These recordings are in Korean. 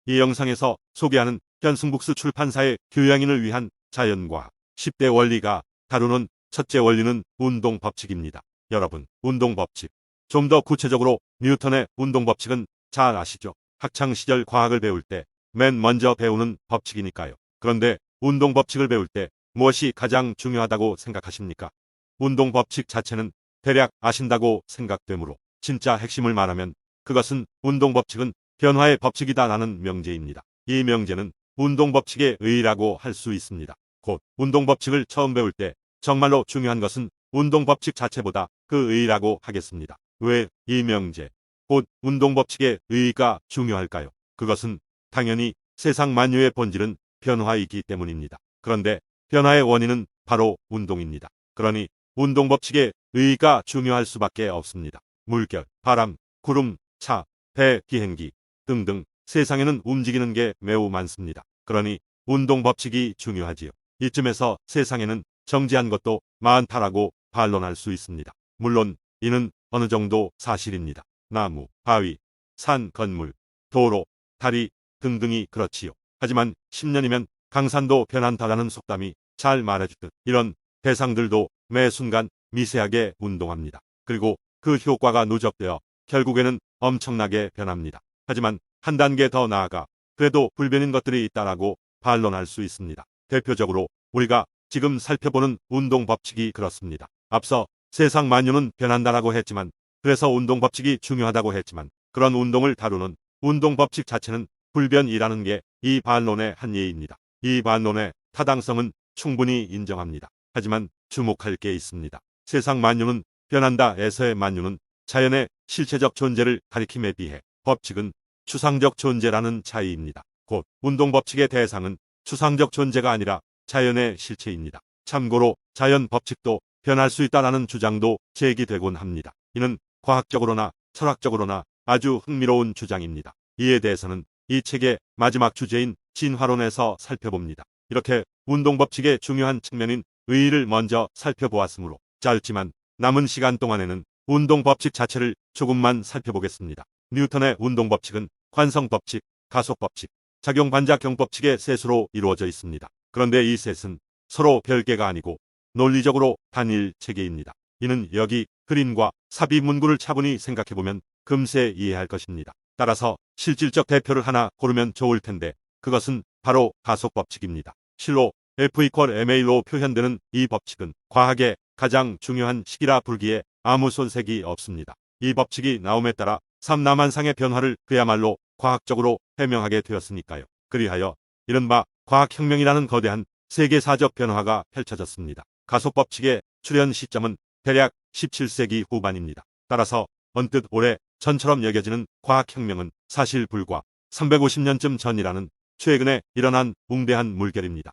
이 영상에서 소개하는 현승북스 출판사의 교양인을 위한 자연과학 10대 원리가 다루는 첫째 원리는 운동법칙입니다. 여러분, 운동법칙. 좀 더 구체적으로 뉴턴의 운동법칙은 잘 아시죠? 학창시절 과학을 배울 때 맨 먼저 배우는 법칙이니까요. 그런데 운동법칙을 배울 때 무엇이 가장 중요하다고 생각하십니까? 운동법칙 자체는 대략 아신다고 생각되므로 진짜 핵심을 말하면 그것은 운동법칙은 변화의 법칙이다라는 명제입니다. 이 명제는 운동법칙의 의의라고 할 수 있습니다. 곧 운동법칙을 처음 배울 때 정말로 중요한 것은 운동법칙 자체보다 그 의의라고 하겠습니다. 왜 이 명제, 곧 운동법칙의 의의가 중요할까요? 그것은 당연히 세상 만유의 본질은 변화이기 때문입니다. 그런데 변화의 원인은 바로 운동입니다. 그러니 운동법칙의 의의가 중요할 수밖에 없습니다. 물결, 바람, 구름, 차, 배, 비행기 등등 세상에는 움직이는 게 매우 많습니다. 그러니 운동법칙이 중요하지요. 이쯤에서 세상에는 정지한 것도 많다라고 반론할 수 있습니다. 물론 이는 어느 정도 사실입니다. 나무, 바위, 산, 건물, 도로, 다리 등등이 그렇지요. 하지만 10년이면 강산도 변한다라는 속담이 잘 말해주듯 이런 대상들도 매 순간 미세하게 운동합니다. 그리고 그 효과가 누적되어 결국에는 엄청나게 변합니다. 하지만 한 단계 더 나아가 그래도 불변인 것들이 있다라고 반론할 수 있습니다. 대표적으로 우리가 지금 살펴보는 운동법칙이 그렇습니다. 앞서 세상 만유는 변한다라고 했지만, 그래서 운동법칙이 중요하다고 했지만, 그런 운동을 다루는 운동법칙 자체는 불변이라는 게 이 반론의 한 예입니다. 이 반론의 타당성은 충분히 인정합니다. 하지만 주목할 게 있습니다. 세상 만유는 변한다에서의 만유는 자연의 실체적 존재를 가리킴에 비해 법칙은 추상적 존재라는 차이입니다. 곧 운동법칙의 대상은 추상적 존재가 아니라 자연의 실체입니다. 참고로 자연 법칙도 변할 수 있다라는 주장도 제기되곤 합니다. 이는 과학적으로나 철학적으로나 아주 흥미로운 주장입니다. 이에 대해서는 이 책의 마지막 주제인 진화론에서 살펴봅니다. 이렇게 운동법칙의 중요한 측면인 의의를 먼저 살펴보았으므로 짧지만 남은 시간 동안에는 운동법칙 자체를 조금만 살펴보겠습니다. 뉴턴의 운동법칙은 관성법칙, 가속법칙, 작용반작용법칙의 셋으로 이루어져 있습니다. 그런데 이 셋은 서로 별개가 아니고 논리적으로 단일 체계입니다. 이는 여기 그림과 삽입문구를 차분히 생각해보면 금세 이해할 것입니다. 따라서 실질적 대표를 하나 고르면 좋을 텐데 그것은 바로 가속법칙입니다. 실로 F=ma로 표현되는 이 법칙은 과학의 가장 중요한 식이라 불기에 아무 손색이 없습니다. 이 법칙이 나옴에 따라 삼라만상의 변화를 그야말로 과학적으로 해명하게 되었으니까요. 그리하여 이른바 과학혁명이라는 거대한 세계사적 변화가 펼쳐졌습니다. 가속법칙의 출현 시점은 대략 17세기 후반입니다. 따라서 언뜻 오래 전처럼 여겨지는 과학혁명은 사실 불과 350년쯤 전이라는 최근에 일어난 웅대한 물결입니다.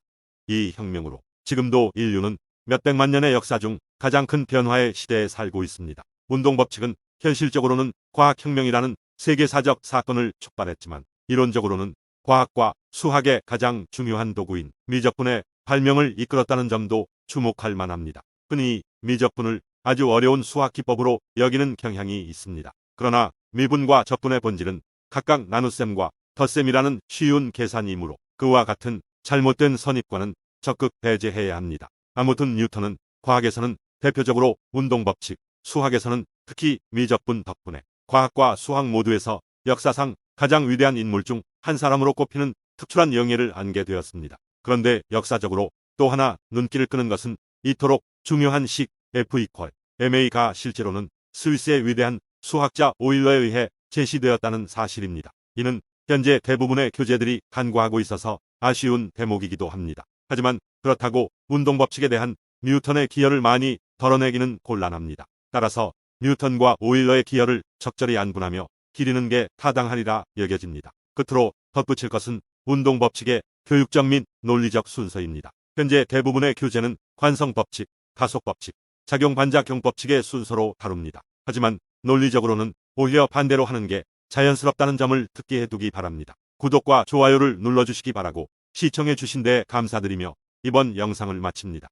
이 혁명으로 지금도 인류는 몇백만 년의 역사 중 가장 큰 변화의 시대에 살고 있습니다. 운동법칙은 현실적으로는 과학혁명이라는 세계사적 사건을 촉발했지만 이론적으로는 과학과 수학의 가장 중요한 도구인 미적분의 발명을 이끌었다는 점도 주목할 만합니다. 흔히 미적분을 아주 어려운 수학 기법으로 여기는 경향이 있습니다. 그러나 미분과 적분의 본질은 각각 나눗셈과 덧셈이라는 쉬운 계산이므로 그와 같은 잘못된 선입과는 적극 배제해야 합니다. 아무튼 뉴턴은 과학에서는 대표적으로 운동법칙, 수학에서는 특히 미적분 덕분에 과학과 수학 모두에서 역사상 가장 위대한 인물 중 한 사람으로 꼽히는 특출한 영예를 안게 되었습니다. 그런데 역사적으로 또 하나 눈길을 끄는 것은 이토록 중요한 식 F=ma가 실제로는 스위스의 위대한 수학자 오일러에 의해 제시되었다는 사실입니다. 이는 현재 대부분의 교재들이 간과하고 있어서 아쉬운 대목이기도 합니다. 하지만 그렇다고 운동법칙에 대한 뉴턴의 기여를 많이 덜어내기는 곤란합니다. 따라서 뉴턴과 오일러의 기여를 적절히 안분하며 기리는 게 타당하리라 여겨집니다. 끝으로 덧붙일 것은 운동법칙의 교육적 및 논리적 순서입니다. 현재 대부분의 교재는 관성법칙, 가속법칙, 작용반작용법칙의 순서로 다룹니다. 하지만 논리적으로는 오히려 반대로 하는 게 자연스럽다는 점을 특기해 두기 바랍니다. 구독과 좋아요를 눌러주시기 바라고 시청해 주신 데 감사드리며 이번 영상을 마칩니다.